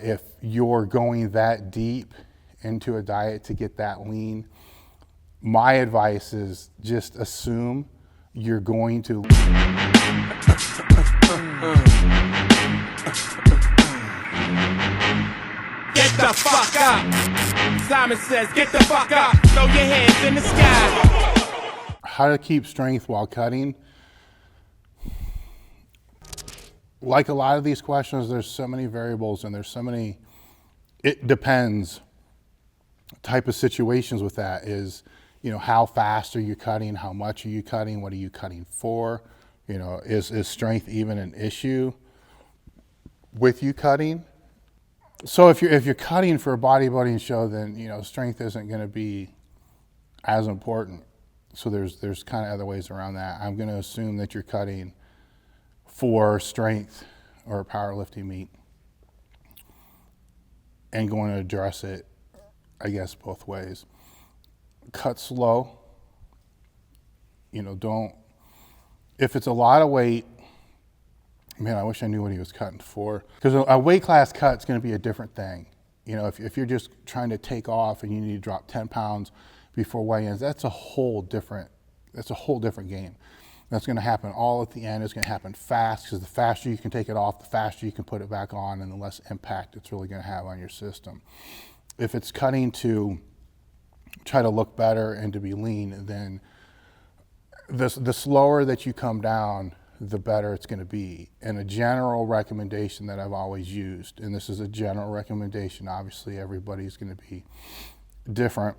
If you're going that deep into a diet to get that lean, my advice is just assume you're going to. Get the fuck up. Simon says, get the fuck up. Throw your hands in the sky. How to keep strength while cutting. Like a lot of these questions, there's so many variables and there's so many, it depends type of situations with that is, you know, how fast are you cutting? How much are you cutting? What are you cutting for? You know, is strength even an issue with you cutting? So if you're cutting for a bodybuilding show, then, you know, strength isn't going to be as important. So there's kind of other ways around that. I'm going to assume that you're cutting for strength or powerlifting meet and going to address it, I guess, both ways. Cut slow. You know, if it's a lot of weight, man, I wish I knew what he was cutting for. Because a weight class cut is going to be a different thing. You know, if you're just trying to take off and you need to drop 10 pounds before weigh-ins, that's a whole different game. That's going to happen all at the end. It's going to happen fast because the faster you can take it off, the faster you can put it back on, and the less impact it's really going to have on your system. If it's cutting to try to look better and to be lean, then the slower that you come down, the better it's going to be. And a general recommendation that I've always used, and this is a general recommendation, obviously everybody's going to be different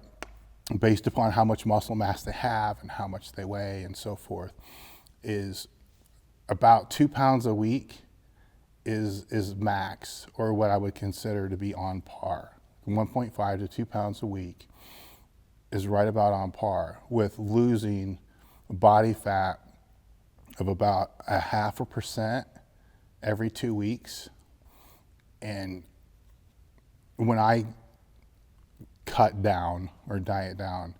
based upon how much muscle mass they have and how much they weigh and so forth, is about 2 pounds a week is max, or what I would consider to be on par. 1.5 to 2 pounds a week is right about on par with losing body fat of about 0.5% every 2 weeks. And when I cut down or diet down,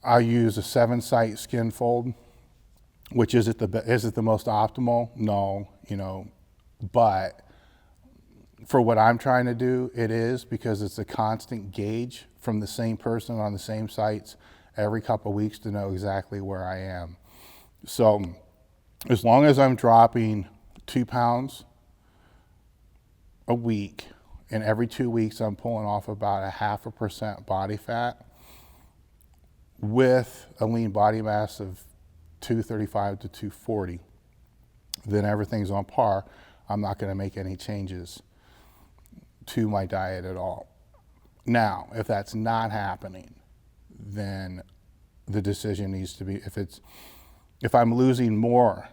I use a 7-site skin fold, which is it the most optimal? No, you know, but for what I'm trying to do, it is, because it's a constant gauge from the same person on the same sites every couple of weeks to know exactly where I am. So as long as I'm dropping 2 pounds a week, and every 2 weeks I'm pulling off about 0.5% body fat with a lean body mass of 235 to 240, then everything's on par. I'm not going to make any changes to my diet at all. Now, if that's not happening, then the decision needs to be, if I'm losing more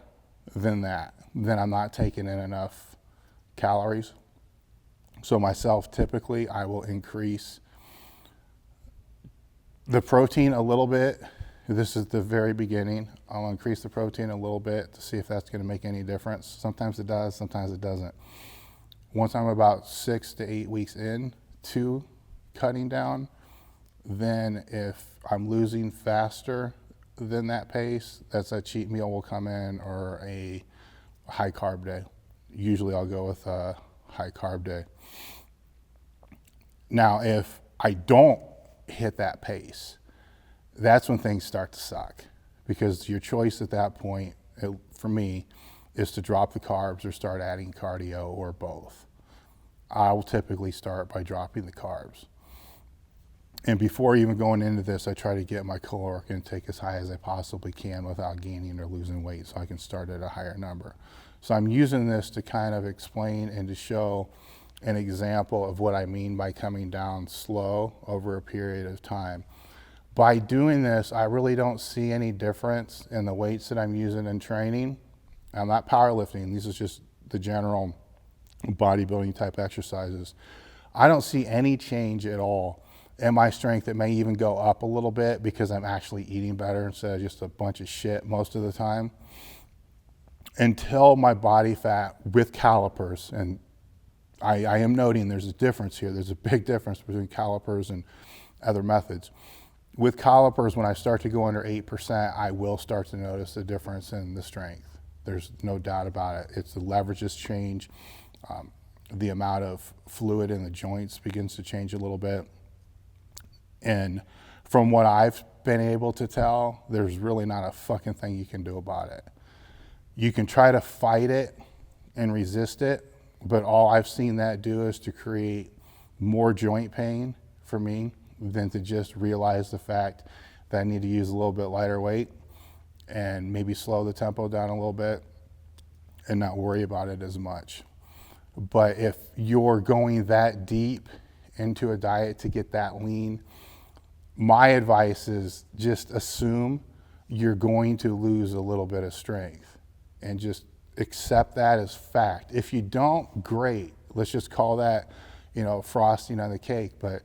than that, then I'm not taking in enough calories. So myself, typically, I will increase the protein a little bit. This is the very beginning. I'll increase the protein a little bit to see if that's going to make any difference. Sometimes it does, sometimes it doesn't. Once I'm about 6 to 8 weeks in to cutting down, then if I'm losing faster than that pace, that's a cheat meal will come in, or a high carb day. Usually I'll go with a high carb day. Now, if I don't hit that pace, that's when things start to suck, because your choice at that point, for me, is to drop the carbs or start adding cardio, or both. I will typically start by dropping the carbs. And before even going into this, I try to get my caloric intake as high as I possibly can without gaining or losing weight, so I can start at a higher number. So I'm using this to kind of explain and to show an example of what I mean by coming down slow over a period of time. By doing this, I really don't see any difference in the weights that I'm using in training. I'm not powerlifting. These are just the general bodybuilding type exercises. I don't see any change at all in my strength. It may even go up a little bit because I'm actually eating better instead of just a bunch of shit most of the time, until my body fat with calipers, and I am noting there's a difference here. There's a big difference between calipers and other methods. With calipers, when I start to go under 8%, I will start to notice a difference in the strength. There's no doubt about it. It's the leverages change. the amount of fluid in the joints begins to change a little bit. And from what I've been able to tell, there's really not a fucking thing you can do about it. You can try to fight it and resist it, but all I've seen that do is to create more joint pain for me than to just realize the fact that I need to use a little bit lighter weight and maybe slow the tempo down a little bit and not worry about it as much. But if you're going that deep into a diet to get that lean, my advice is just assume you're going to lose a little bit of strength and just accept that as fact. If you don't, great. Let's just call that, frosting on the cake. But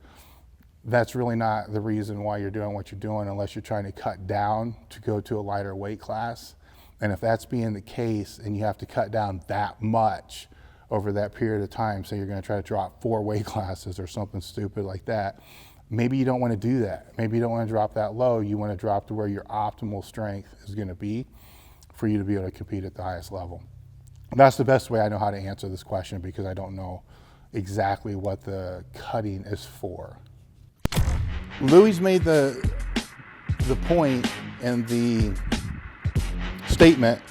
that's really not the reason why you're doing what you're doing unless you're trying to cut down to go to a lighter weight class. And if that's being the case and you have to cut down that much over that period of time, say you're going to try to drop 4 weight classes or something stupid like that, maybe you don't want to do that. Maybe you don't want to drop that low. You want to drop to where your optimal strength is going to be for you to be able to compete at the highest level. That's the best way I know how to answer this question because I don't know exactly what the cutting is for. Louis made the point in the statement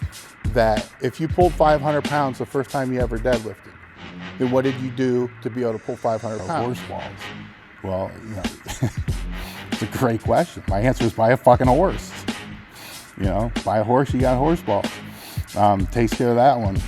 that if you pulled 500 pounds the first time you ever deadlifted, then what did you do to be able to pull 500 pounds? Horse balls. Well, it's a great question. My answer is buy a fucking horse. Buy a horse, you got horse balls. Takes care of that one.